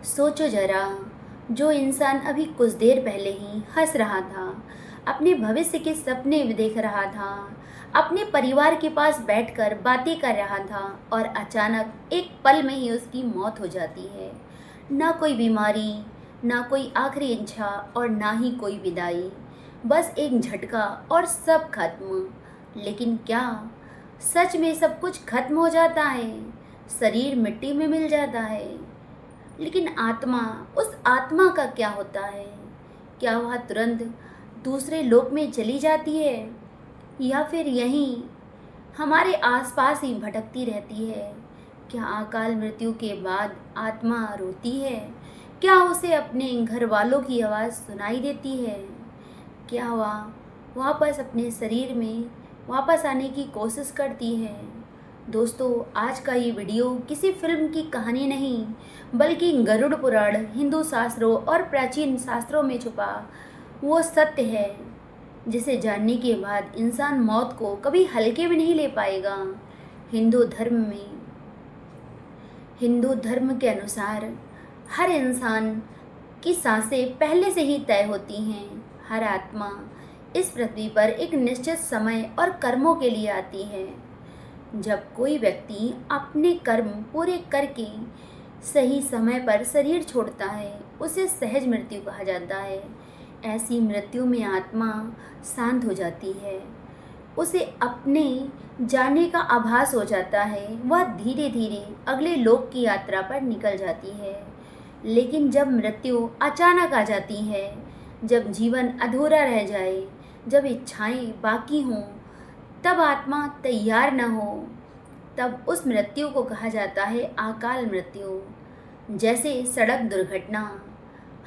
सोचो जरा, जो इंसान अभी कुछ देर पहले ही हंस रहा था, अपने भविष्य के सपने देख रहा था, अपने परिवार के पास बैठकर बातें कर रहा था और अचानक एक पल में ही उसकी मौत हो जाती है। ना कोई बीमारी, ना कोई आखिरी इच्छा और ना ही कोई विदाई, बस एक झटका और सब खत्म। लेकिन क्या सच में सब कुछ खत्म हो जाता है? शरीर मिट्टी में मिल जाता है, लेकिन आत्मा, उस आत्मा का क्या होता है? क्या वह तुरंत दूसरे लोक में चली जाती है या फिर यहीं हमारे आसपास ही भटकती रहती है? क्या अकाल मृत्यु के बाद आत्मा रोती है? क्या उसे अपने घर वालों की आवाज़ सुनाई देती है? क्या वह वापस अपने शरीर में वापस आने की कोशिश करती है? दोस्तों, आज का ये वीडियो किसी फिल्म की कहानी नहीं, बल्कि गरुड़ पुराण, हिंदू शास्त्रों और प्राचीन शास्त्रों में छुपा वो सत्य है जिसे जानने के बाद इंसान मौत को कभी हल्के में नहीं ले पाएगा। हिंदू धर्म में हिंदू धर्म के अनुसार हर इंसान की सांसें पहले से ही तय होती हैं। हर आत्मा इस पृथ्वी पर एक निश्चित समय और कर्मों के लिए आती है। जब कोई व्यक्ति अपने कर्म पूरे करके सही समय पर शरीर छोड़ता है, उसे सहज मृत्यु कहा जाता है। ऐसी मृत्यु में आत्मा शांत हो जाती है, उसे अपने जाने का आभास हो जाता है, वह धीरे धीरे अगले लोक की यात्रा पर निकल जाती है। लेकिन जब मृत्यु अचानक आ जाती है, जब जीवन अधूरा रह जाए, जब इच्छाएं बाकी हों, तब आत्मा तैयार न हो, तब उस मृत्यु को कहा जाता है अकाल मृत्यु। जैसे सड़क दुर्घटना,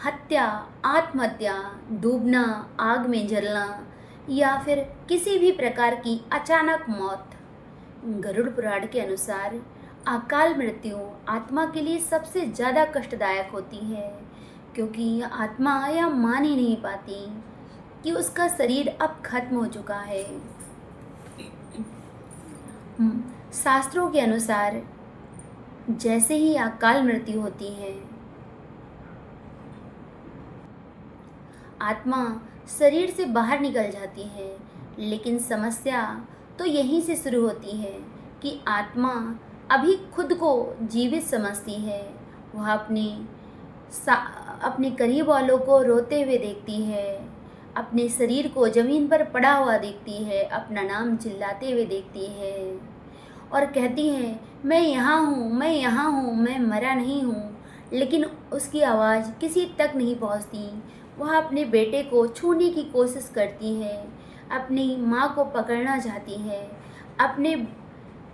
हत्या, आत्महत्या, डूबना, आग में जलना या फिर किसी भी प्रकार की अचानक मौत। गरुड़ पुराण के अनुसार अकाल मृत्यु आत्मा के लिए सबसे ज़्यादा कष्टदायक होती है, क्योंकि यह आत्मा यह मान ही नहीं पाती कि उसका शरीर अब खत्म हो चुका है। शास्त्रों के अनुसार जैसे ही अकाल मृत्यु होती है, आत्मा शरीर से बाहर निकल जाती है। लेकिन समस्या तो यहीं से शुरू होती है कि आत्मा अभी खुद को जीवित समझती है। वह अपने करीब वालों को रोते हुए देखती है, अपने शरीर को ज़मीन पर पड़ा हुआ देखती है, अपना नाम चिल्लाते हुए देखती है और कहती है, मैं यहाँ हूँ, मैं यहाँ हूँ, मैं मरा नहीं हूँ। लेकिन उसकी आवाज़ किसी तक नहीं पहुँचती। वह अपने बेटे को छूने की कोशिश करती है, अपनी माँ को पकड़ना चाहती है, अपने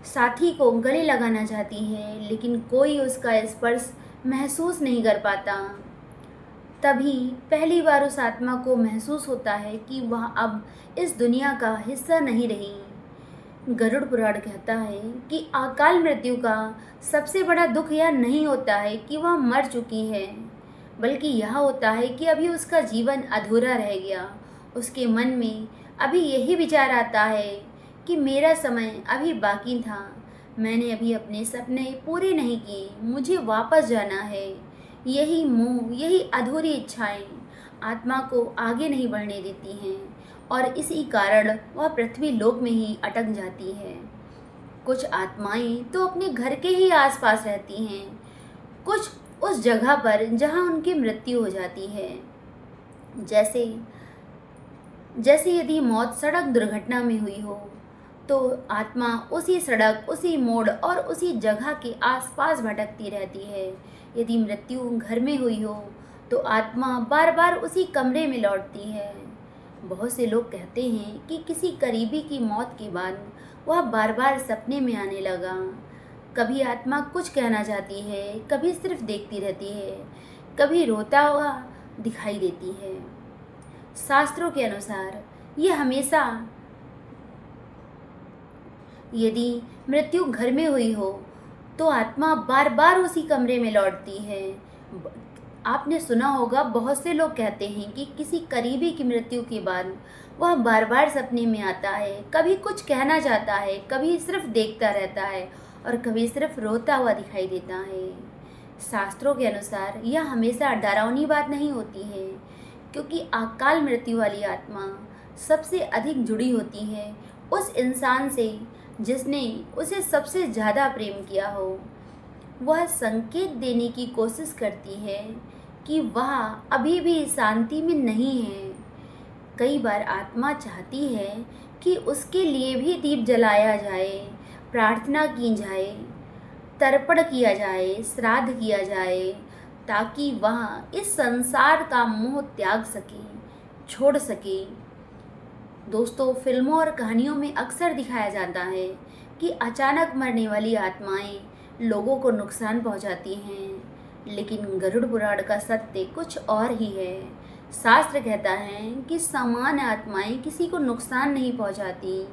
साथी को गले लगाना चाहती है, लेकिन कोई उसका स्पर्श महसूस नहीं कर पाता। तभी पहली बार उस आत्मा को महसूस होता है कि वह अब इस दुनिया का हिस्सा नहीं रही। गरुड़ पुराण कहता है कि अकाल मृत्यु का सबसे बड़ा दुख यह नहीं होता है कि वह मर चुकी है, बल्कि यह होता है कि अभी उसका जीवन अधूरा रह गया। उसके मन में अभी यही विचार आता है कि मेरा समय अभी बाकी था, मैंने अभी अपने सपने पूरे नहीं किए, मुझे वापस जाना है। यही मोह, यही अधूरी इच्छाएं आत्मा को आगे नहीं बढ़ने देती हैं और इसी कारण वह पृथ्वी लोक में ही अटक जाती है। कुछ आत्माएं तो अपने घर के ही आसपास रहती हैं, कुछ उस जगह पर जहां उनकी मृत्यु हो जाती है। जैसे जैसे यदि मौत सड़क दुर्घटना में हुई हो, तो आत्मा उसी सड़क, उसी मोड़ और उसी जगह के आसपास भटकती रहती है। यदि मृत्यु घर में हुई हो, तो आत्मा बार बार उसी कमरे में लौटती है। बहुत से लोग कहते हैं कि किसी करीबी की मौत के बाद वह बार बार सपने में आने लगा। कभी आत्मा कुछ कहना चाहती है, कभी सिर्फ देखती रहती है, कभी रोता हुआ दिखाई देती है। शास्त्रों के अनुसार ये हमेशा, यदि मृत्यु घर में हुई हो, तो आत्मा बार बार उसी कमरे में लौटती है। आपने सुना होगा, बहुत से लोग कहते हैं कि किसी करीबी की मृत्यु के बाद वह बार बार सपने में आता है, कभी कुछ कहना चाहता है, कभी सिर्फ देखता रहता है और कभी सिर्फ रोता हुआ दिखाई देता है। शास्त्रों के अनुसार यह हमेशा डरावनी बात नहीं होती है, क्योंकि अकाल मृत्यु वाली आत्मा सबसे अधिक जुड़ी होती है उस इंसान से जिसने उसे सबसे ज़्यादा प्रेम किया हो। वह संकेत देने की कोशिश करती है कि वह अभी भी शांति में नहीं है। कई बार आत्मा चाहती है कि उसके लिए भी दीप जलाया जाए, प्रार्थना की जाए, तर्पण किया जाए, श्राद्ध किया जाए, ताकि वह इस संसार का मोह त्याग सके, छोड़ सके। दोस्तों, फिल्मों और कहानियों में अक्सर दिखाया जाता है कि अचानक मरने वाली आत्माएं लोगों को नुकसान पहुंचाती हैं, लेकिन गरुड़ पुराण का सत्य कुछ और ही है। शास्त्र कहता है कि सामान्य आत्माएं किसी को नुकसान नहीं पहुंचाती,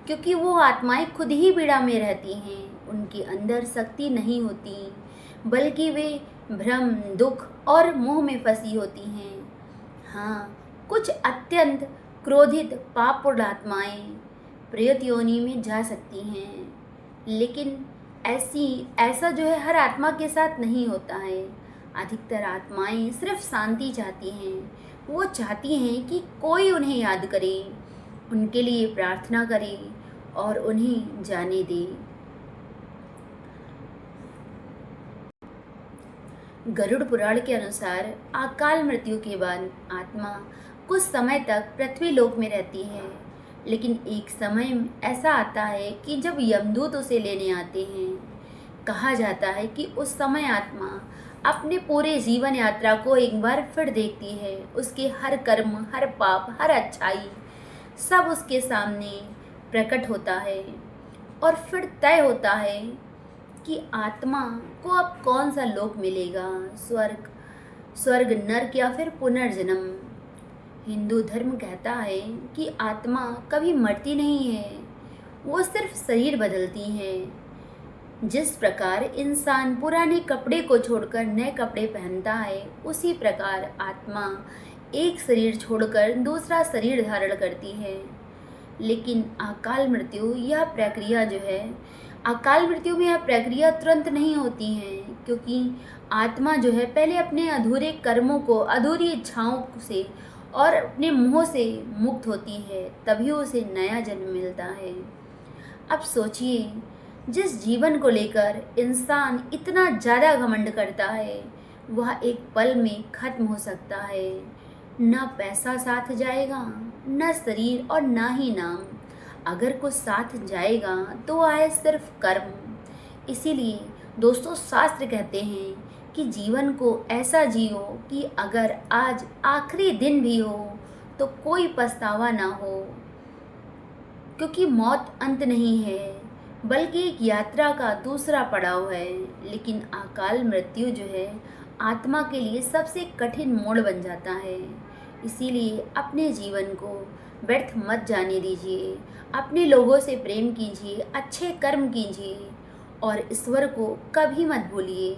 क्योंकि वो आत्माएं खुद ही पीड़ा में रहती हैं। उनके अंदर शक्ति नहीं होती, बल्कि वे भ्रम, दुख और मोह में फंसी होती हैं। हाँ, कुछ अत्यंत क्रोधित पापपूर्ण आत्माएं प्रेत योनि में जा सकती हैं, लेकिन ऐसा जो है हर आत्मा के साथ नहीं होता है। अधिकतर आत्माएं सिर्फ शांति चाहती हैं। वो चाहती हैं कि कोई उन्हें याद करे, उनके लिए प्रार्थना करे और उन्हें जाने दे। गरुड़ पुराण के अनुसार अकाल मृत्यु के बाद आत्मा कुछ समय तक पृथ्वी लोक में रहती है, लेकिन एक समय ऐसा आता है कि जब यमदूत उसे लेने आते हैं। कहा जाता है कि उस समय आत्मा अपने पूरे जीवन यात्रा को एक बार फिर देखती है। उसके हर कर्म, हर पाप, हर अच्छाई सब उसके सामने प्रकट होता है और फिर तय होता है कि आत्मा को अब कौन सा लोक मिलेगा, स्वर्ग, नरक या फिर पुनर्जन्म। हिंदू धर्म कहता है कि आत्मा कभी मरती नहीं है, वो सिर्फ शरीर बदलती है। जिस प्रकार इंसान पुराने कपड़े को छोड़कर नए कपड़े पहनता है, उसी प्रकार आत्मा एक शरीर छोड़कर दूसरा शरीर धारण करती है। लेकिन अकाल मृत्यु में यह प्रक्रिया तुरंत नहीं होती है, क्योंकि आत्मा जो है पहले अपने अधूरे कर्मों को, अधूरी इच्छाओं से और अपने मोह से मुक्त होती है, तभी उसे नया जन्म मिलता है। अब सोचिए, जिस जीवन को लेकर इंसान इतना ज़्यादा घमंड करता है, वह एक पल में खत्म हो सकता है। न पैसा साथ जाएगा, न शरीर और न ही नाम। अगर कुछ साथ जाएगा तो आए सिर्फ कर्म। इसीलिए दोस्तों, शास्त्र कहते हैं कि जीवन को ऐसा जियो कि अगर आज आखिरी दिन भी हो तो कोई पछतावा ना हो, क्योंकि मौत अंत नहीं है, बल्कि एक यात्रा का दूसरा पड़ाव है। लेकिन अकाल मृत्यु जो है आत्मा के लिए सबसे कठिन मोड़ बन जाता है। इसीलिए अपने जीवन को व्यर्थ मत जाने दीजिए, अपने लोगों से प्रेम कीजिए, अच्छे कर्म कीजिए और ईश्वर को कभी मत भूलिए,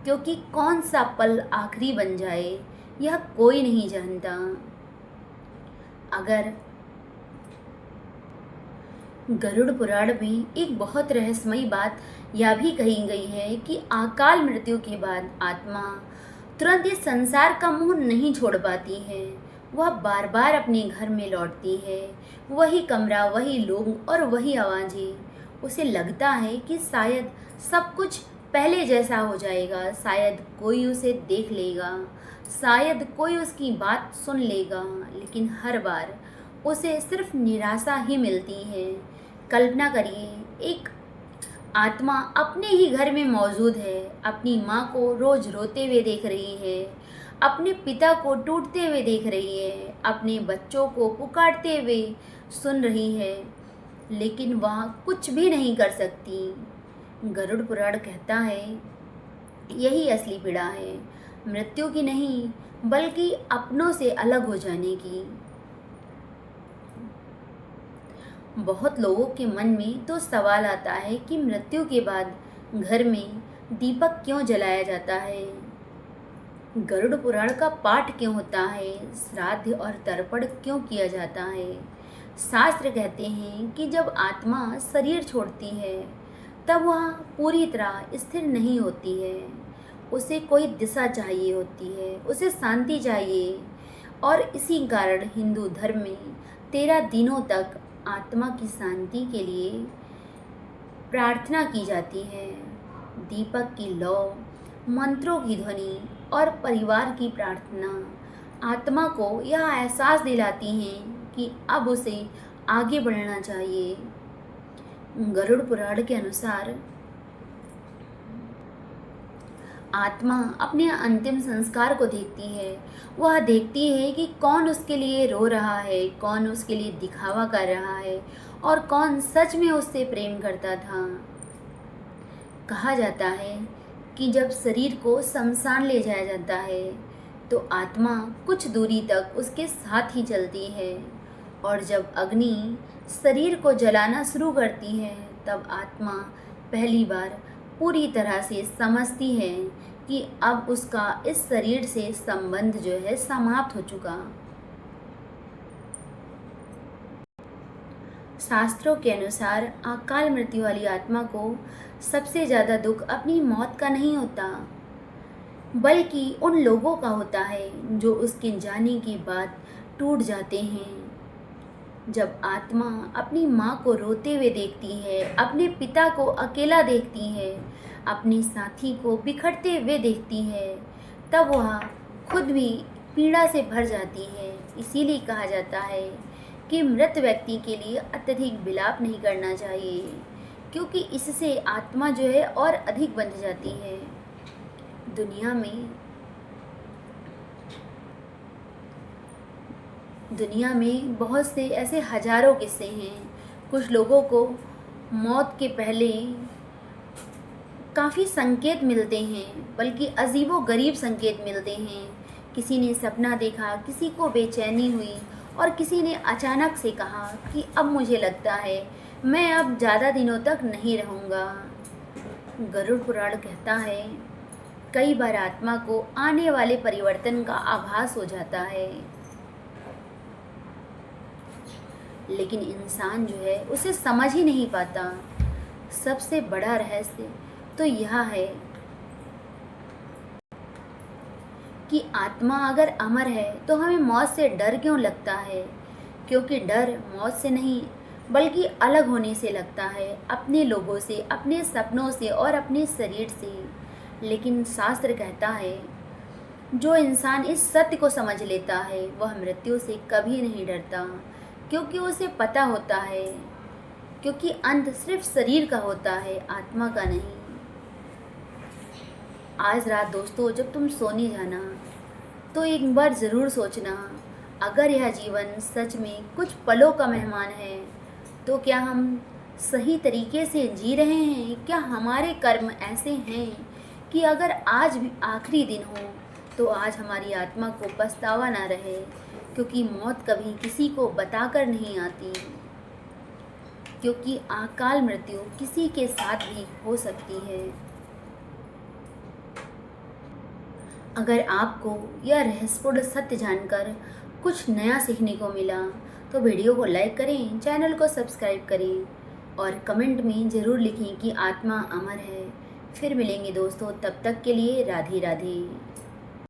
क्योंकि कौन सा पल आखिरी बन जाए यह कोई नहीं जानता। अगर गरुड़ पुराण में एक बहुत रहस्यमयी बात यह भी कही गई है कि अकाल मृत्यु के बाद आत्मा तुरंत इस संसार का मोह नहीं छोड़ पाती है। वह बार बार अपने घर में लौटती है, वही कमरा, वही लोग और वही आवाज़ें। उसे लगता है कि शायद सब कुछ पहले जैसा हो जाएगा, शायद कोई उसे देख लेगा, शायद कोई उसकी बात सुन लेगा, लेकिन हर बार उसे सिर्फ निराशा ही मिलती है। कल्पना करिए, एक आत्मा अपने ही घर में मौजूद है, अपनी माँ को रोज रोते हुए देख रही है, अपने पिता को टूटते हुए देख रही है, अपने बच्चों को पुकारते हुए सुन रही है, लेकिन वह कुछ भी नहीं कर सकती। गरुड़ पुराण कहता है यही असली पीड़ा है, मृत्यु की नहीं बल्कि अपनों से अलग हो जाने की। बहुत लोगों के मन में तो सवाल आता है कि मृत्यु के बाद घर में दीपक क्यों जलाया जाता है, गरुड़ पुराण का पाठ क्यों होता है, श्राद्ध और तर्पण क्यों किया जाता है। शास्त्र कहते हैं कि जब आत्मा शरीर छोड़ती है तब वह पूरी तरह स्थिर नहीं होती है, उसे कोई दिशा चाहिए होती है, उसे शांति चाहिए। और इसी कारण हिंदू धर्म में 13 दिनों तक आत्मा की शांति के लिए प्रार्थना की जाती है। दीपक की लौ, मंत्रों की ध्वनि और परिवार की प्रार्थना आत्मा को यह एहसास दिलाती हैं कि अब उसे आगे बढ़ना चाहिए। गरुड़ पुराण के अनुसार आत्मा अपने अंतिम संस्कार को देखती है। वह देखती है कि कौन उसके लिए रो रहा है, कौन उसके लिए दिखावा कर रहा है और कौन सच में उससे प्रेम करता था। कहा जाता है कि जब शरीर को शमशान ले जाया जाता है तो आत्मा कुछ दूरी तक उसके साथ ही चलती है, और जब अग्नि शरीर को जलाना शुरू करती है तब आत्मा पहली बार पूरी तरह से समझती है कि अब उसका इस शरीर से संबंध जो है समाप्त हो चुका। शास्त्रों के अनुसार अकाल मृत्यु वाली आत्मा को सबसे ज़्यादा दुख अपनी मौत का नहीं होता, बल्कि उन लोगों का होता है जो उसके जाने के बाद टूट जाते हैं। जब आत्मा अपनी माँ को रोते हुए देखती है, अपने पिता को अकेला देखती है, अपने साथी को बिखरते हुए देखती है, तब वह खुद भी पीड़ा से भर जाती है। इसीलिए कहा जाता है कि मृत व्यक्ति के लिए अत्यधिक विलाप नहीं करना चाहिए, क्योंकि इससे आत्मा जो है और अधिक बंध जाती है। दुनिया में बहुत से ऐसे हजारों किस्से हैं। कुछ लोगों को मौत के पहले काफ़ी संकेत मिलते हैं, बल्कि अजीबो-गरीब संकेत मिलते हैं। किसी ने सपना देखा, किसी को बेचैनी हुई और किसी ने अचानक से कहा कि अब मुझे लगता है मैं अब ज़्यादा दिनों तक नहीं रहूँगा। गरुड़ पुराण कहता है कई बार आत्मा को आने वाले परिवर्तन का आभास हो जाता है, लेकिन इंसान जो है उसे समझ ही नहीं पाता। सबसे बड़ा रहस्य तो यह है कि आत्मा अगर अमर है तो हमें मौत से डर क्यों लगता है? क्योंकि डर मौत से नहीं बल्कि अलग होने से लगता है, अपने लोगों से, अपने सपनों से और अपने शरीर से। लेकिन शास्त्र कहता है जो इंसान इस सत्य को समझ लेता है वह मृत्यु से कभी नहीं डरता, क्योंकि उसे पता होता है क्योंकि अंत सिर्फ शरीर का होता है, आत्मा का नहीं। आज रात दोस्तों जब तुम सोने जाना तो एक बार ज़रूर सोचना, अगर यह जीवन सच में कुछ पलों का मेहमान है तो क्या हम सही तरीके से जी रहे हैं? क्या हमारे कर्म ऐसे हैं कि अगर आज भी आखिरी दिन हो तो आज हमारी आत्मा को पछतावा ना रहे, क्योंकि मौत कभी किसी को बताकर नहीं आती, क्योंकि अकाल मृत्यु किसी के साथ भी हो सकती है। अगर आपको यह रहस्यपूर्ण सत्य जानकर कुछ नया सीखने को मिला तो वीडियो को लाइक करें, चैनल को सब्सक्राइब करें और कमेंट में ज़रूर लिखें कि आत्मा अमर है। फिर मिलेंगे दोस्तों, तब तक के लिए राधे राधे।